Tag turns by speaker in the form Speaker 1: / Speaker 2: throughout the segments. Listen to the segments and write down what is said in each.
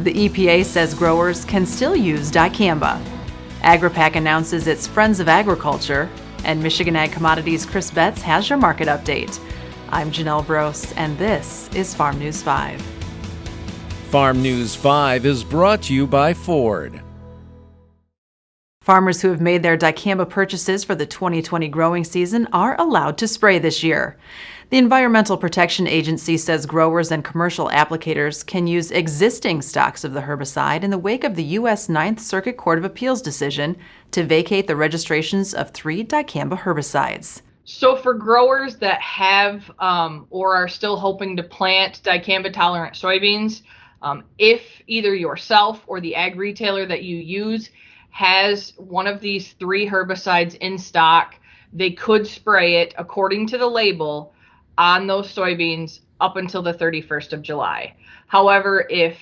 Speaker 1: The EPA says growers can still use dicamba. AgriPac announces its Friends of Agriculture, and Michigan Ag Commodities' Chris Betts has your market update. I'm Janelle Brose, and this is Farm News 5.
Speaker 2: Farm News 5 is brought to you by Ford.
Speaker 1: Farmers who have made their dicamba purchases for the 2020 growing season are allowed to spray this year. The Environmental Protection Agency says growers and commercial applicators can use existing stocks of the herbicide in the wake of the U.S. Ninth Circuit Court of Appeals decision to vacate the registrations of 3 dicamba herbicides.
Speaker 3: So for growers that have or are still hoping to plant dicamba-tolerant soybeans, if either yourself or the ag retailer that you use has one of these 3 herbicides in stock, they could spray it according to the label on those soybeans up until the 31st of July. However, if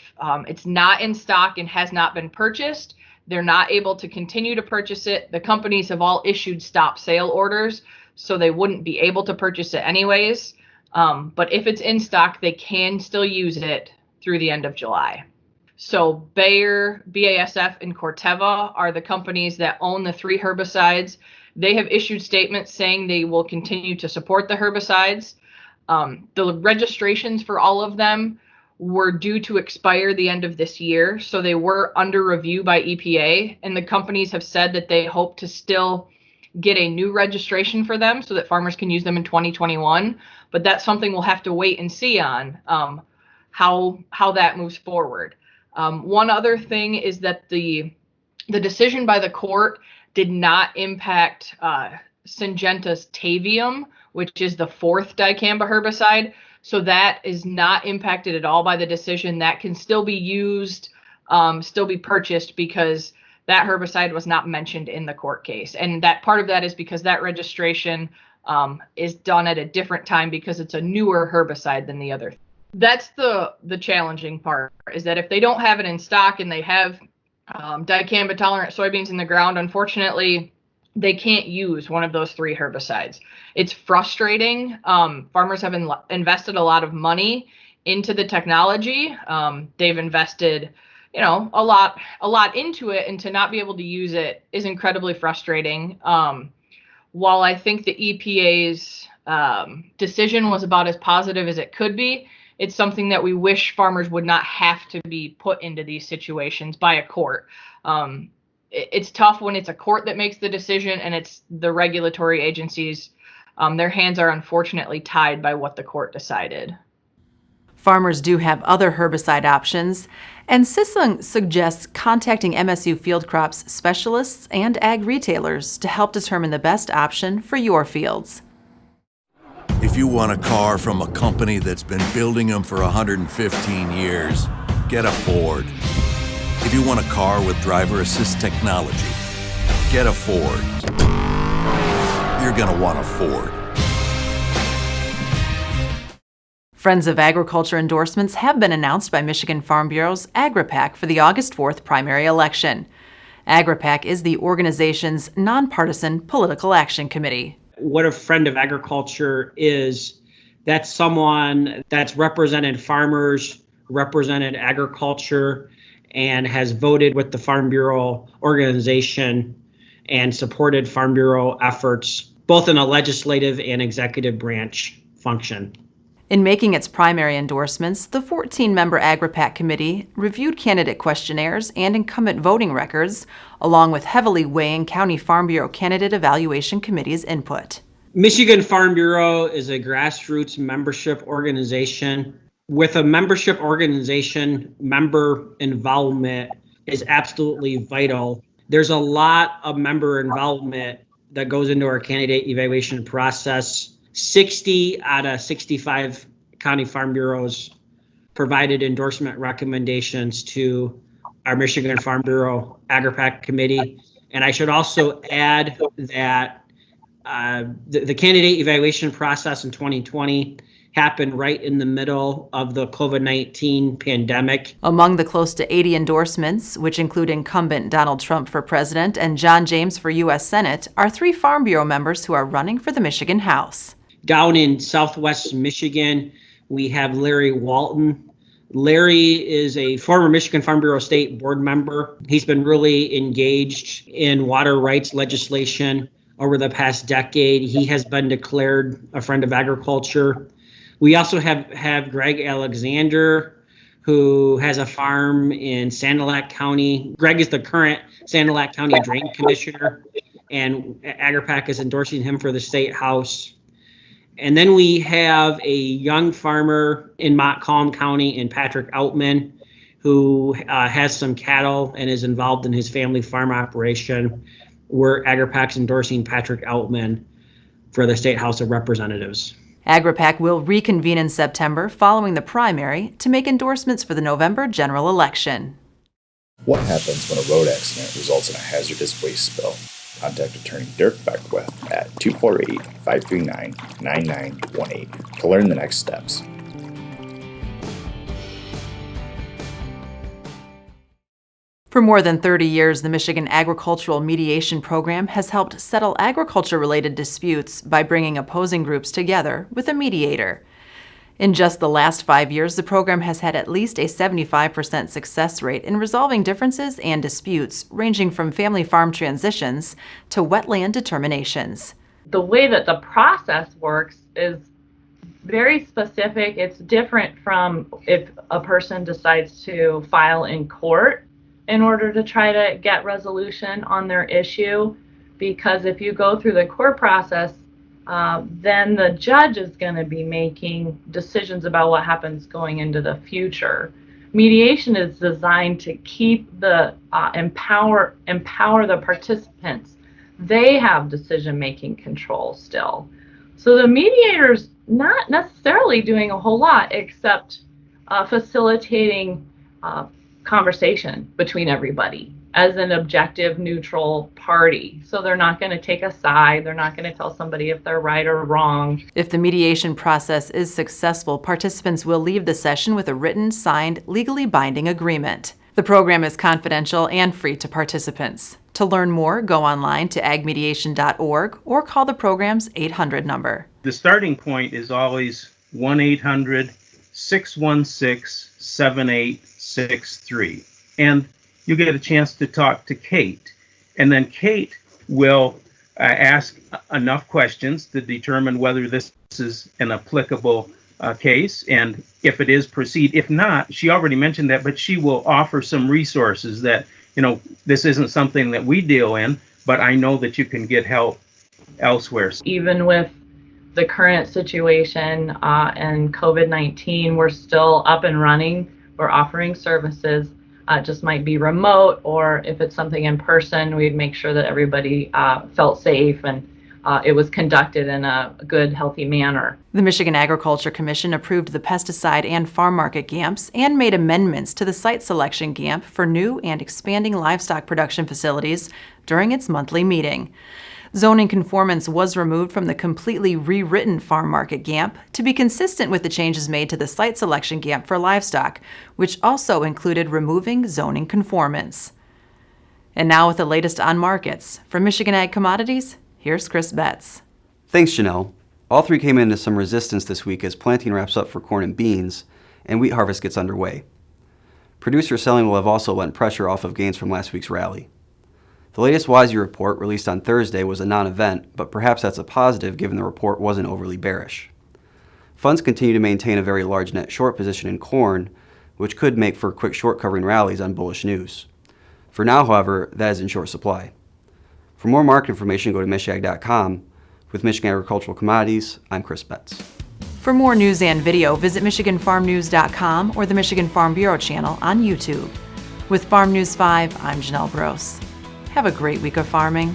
Speaker 3: it's not in stock and has not been purchased, they're not able to continue to purchase it. The companies have all issued stop sale orders, so they wouldn't be able to purchase it anyways. But if it's in stock, they can still use it through the end of July. So Bayer, BASF, and Corteva are the companies that own the 3 herbicides. They have issued statements saying they will continue to support the herbicides. The registrations for all of them were due to expire the end of this year, so they were under review by EPA, and the companies have said that they hope to still get a new registration for them so that farmers can use them in 2021, but that's something we'll have to wait and see on how that moves forward. One other thing is that the decision by the court did not impact Syngenta's Tavium, which is the 4th dicamba herbicide. So that is not impacted at all by the decision. That can still be used, still be purchased, because that herbicide was not mentioned in the court case. And that part of that is because that registration is done at a different time because it's a newer herbicide than the other. That's the challenging part, is that if they don't have it in stock and they have dicamba tolerant soybeans in the ground, unfortunately, they can't use one of those 3 herbicides. It's frustrating. Farmers have invested a lot of money into the technology. They've invested, a lot into it, and to not be able to use it is incredibly frustrating. While I think the EPA's decision was about as positive as it could be, it's something that we wish farmers would not have to be put into these situations by a court. It's tough when it's a court that makes the decision and it's the regulatory agencies. Their hands are unfortunately tied by what the court decided.
Speaker 1: Farmers do have other herbicide options, and CISA suggests contacting MSU field crops specialists and ag retailers to help determine the best option for your fields.
Speaker 4: If you want a car from a company that's been building them for 115 years, get a Ford. If you want a car with driver assist technology, get a Ford. You're gonna want a Ford.
Speaker 1: Friends of Agriculture endorsements have been announced by Michigan Farm Bureau's AgriPac for the August 4th primary election. AgriPac is the organization's nonpartisan political action committee.
Speaker 5: What a friend of agriculture is, that's someone that's represented farmers, represented agriculture, and has voted with the Farm Bureau organization and supported Farm Bureau efforts, both in a legislative and executive branch function.
Speaker 1: In making its primary endorsements, the 14-member AgriPac committee reviewed candidate questionnaires and incumbent voting records, along with heavily weighing County Farm Bureau candidate evaluation committee's input.
Speaker 5: Michigan Farm Bureau is a grassroots membership organization. With a membership organization, member involvement is absolutely vital. There's a lot of member involvement that goes into our candidate evaluation process. 60 out of 65 county farm bureaus provided endorsement recommendations to our Michigan Farm Bureau AgriPac committee. And I should also add that the candidate evaluation process in 2020 happened right in the middle of the COVID-19 pandemic.
Speaker 1: Among the close to 80 endorsements, which include incumbent Donald Trump for president and John James for U.S. Senate, are 3 Farm Bureau members who are running for the Michigan House.
Speaker 5: Down in Southwest Michigan, we have Larry Walton, Larry is a former Michigan Farm Bureau State Board member. He's been really engaged in water rights legislation over the past decade. He has been declared a friend of agriculture. We also have Greg Alexander, who has a farm in Sanilac County. Greg is the current Sanilac County Drain Commissioner, and AgriPac is endorsing him for the State House. And then we have a young farmer in Montcalm County in Patrick Outman, who has some cattle and is involved in his family farm operation. We're AgriPac's endorsing Patrick Outman for the State House of Representatives.
Speaker 1: AgriPac will reconvene in September following the primary to make endorsements for the November general election.
Speaker 6: What happens when a road accident results in a hazardous waste spill? Contact attorney Dirk Beckwith at 248-539-9918 to learn the next steps.
Speaker 1: For more than 30 years, the Michigan Agricultural Mediation Program has helped settle agriculture-related disputes by bringing opposing groups together with a mediator. In just the last 5 years, the program has had at least a 75% success rate in resolving differences and disputes ranging from family farm transitions to wetland determinations.
Speaker 7: The way that the process works is very specific. It's different from if a person decides to file in court in order to try to get resolution on their issue, because if you go through the court process, then the judge is going to be making decisions about what happens going into the future. Mediation is designed to keep the empower the participants. They have decision-making control still. So the mediator's not necessarily doing a whole lot except facilitating conversation between everybody as an objective, neutral party. So they're not going to take a side. They're not going to tell somebody if they're right or wrong.
Speaker 1: If the mediation process is successful, participants will leave the session with a written, signed, legally binding agreement. The program is confidential and free to participants. To learn more, go online to agmediation.org or call the program's 800 number.
Speaker 8: The starting point is always 1-800-616-7863. And you get a chance to talk to Kate. And then Kate will ask enough questions to determine whether this is an applicable case, and if it is, proceed. If not, she already mentioned that, but she will offer some resources that, this isn't something that we deal in, but I know that you can get help elsewhere.
Speaker 7: Even with the current situation and COVID-19, we're still up and running. We're offering services. It just might be remote, or if it's something in person, we'd make sure that everybody felt safe and it was conducted in a good, healthy manner.
Speaker 1: The Michigan Agriculture Commission approved the pesticide and farm market GAMPs and made amendments to the site selection GAMP for new and expanding livestock production facilities during its monthly meeting. Zoning conformance was removed from the completely rewritten farm market GAMP to be consistent with the changes made to the site selection GAMP for livestock, which also included removing zoning conformance. And now with the latest on markets. From Michigan Ag Commodities, here's Chris Betts.
Speaker 9: Thanks, Janelle. All three came into some resistance this week as planting wraps up for corn and beans, and wheat harvest gets underway. Producer selling will have also lent pressure off of gains from last week's rally. The latest WASI report, released on Thursday, was a non-event, but perhaps that's a positive given the report wasn't overly bearish. Funds continue to maintain a very large net short position in corn, which could make for quick short covering rallies on bullish news. For now, however, that is in short supply. For more market information, go to michiag.com. With Michigan Agricultural Commodities, I'm Chris Betts.
Speaker 1: For more news and video, visit MichiganFarmNews.com or the Michigan Farm Bureau channel on YouTube. With Farm News 5, I'm Janelle Gross. Have a great week of farming.